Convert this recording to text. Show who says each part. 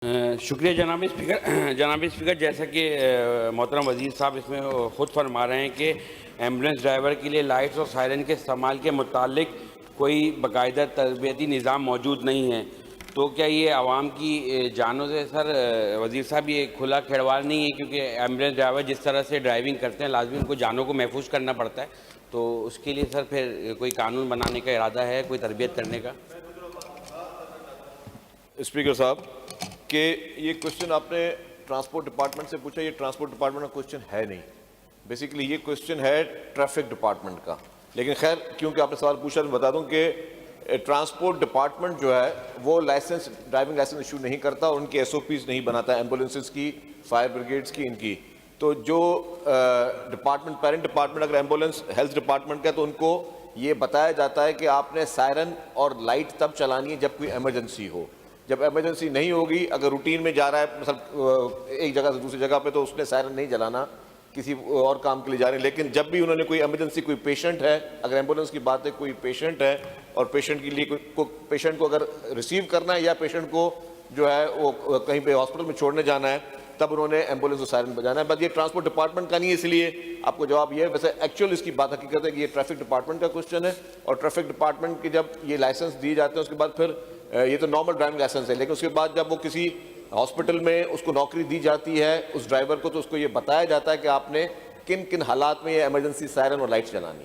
Speaker 1: شکریہ جناب اسپیکر. جناب اسپیکر، جیسا کہ محترم وزیر صاحب اس میں خود فرما رہے ہیں کہ ایمبولینس ڈرائیور کے لیے لائٹس اور سائرن کے استعمال کے متعلق کوئی باقاعدہ تربیتی نظام موجود نہیں ہے، تو کیا یہ عوام کی جانوں سے سر وزیر صاحب یہ کھلا کھیڑواڑ نہیں ہے؟ کیونکہ ایمبولینس ڈرائیور جس طرح سے ڈرائیونگ کرتے ہیں لازمی ان کو جانوں کو محفوظ کرنا پڑتا ہے، تو اس کے لیے سر پھر کوئی قانون بنانے کا ارادہ ہے، کوئی تربیت کرنے کا؟
Speaker 2: اسپیکر صاحب کہ یہ کوشچن آپ نے ٹرانسپورٹ ڈپارٹمنٹ سے پوچھا، یہ ٹرانسپورٹ ڈپارٹمنٹ کا کوشچن ہے نہیں. بیسیکلی یہ کوشچن ہے ٹریفک ڈپارٹمنٹ کا. لیکن خیر کیونکہ آپ نے سوال پوچھا میں بتا دوں کہ ٹرانسپورٹ ڈپارٹمنٹ جو ہے وہ لائسنس ڈرائیونگ لائسنس ایشو نہیں کرتا اور ان کی ایس او پیز نہیں بناتا ایمبولینسز کی، فائر بریگیڈز کی، ان کی. تو جو ڈپارٹمنٹ پیرنٹ ڈپارٹمنٹ اگر ایمبولینس ہیلتھ ڈپارٹمنٹ کا تو ان کو یہ بتایا جاتا ہے کہ آپ نے سائرن اور لائٹ تب چلانی ہے جب کوئی ایمرجنسی ہو. جب ایمرجنسی نہیں ہوگی، اگر روٹین میں جا رہا ہے مثلا ایک جگہ سے دوسری جگہ پہ، تو اس نے سائرن نہیں جلانا، کسی اور کام کے لیے جا رہے ہیں. لیکن جب بھی انہوں نے کوئی ایمرجنسی، کوئی پیشنٹ ہے، اگر ایمبولینس کی بات ہے، کوئی پیشنٹ ہے اور پیشنٹ کے لیے پیشنٹ کو اگر ریسیو کرنا ہے یا پیشنٹ کو جو ہے وہ کہیں پہ ہاسپٹل میں چھوڑنے جانا ہے، تب انہوں نے ایمبولینس کو سائرن بجانا ہے. بس یہ ٹرانسپورٹ ڈپارٹمنٹ کا نہیں ہے، اس لیے آپ کو جواب یہ ہے. ویسے ایکچوئل اس کی بات حقیقت ہے کہ یہ ٹریفک ڈپارٹمنٹ کا کوشچن ہے، اور ٹریفک ڈپارٹمنٹ کے جب یہ لائسنس دیے جاتے ہیں اس کے بعد پھر یہ تو نارمل ڈرائیونگ لائسنس ہے، لیکن اس کے بعد جب وہ کسی ہاسپٹل میں اس کو نوکری دی جاتی ہے اس ڈرائیور کو، تو اس کو یہ بتایا جاتا ہے کہ آپ نے کن کن حالات میں یہ ایمرجنسی سائرن اور لائٹس چلانی ہے.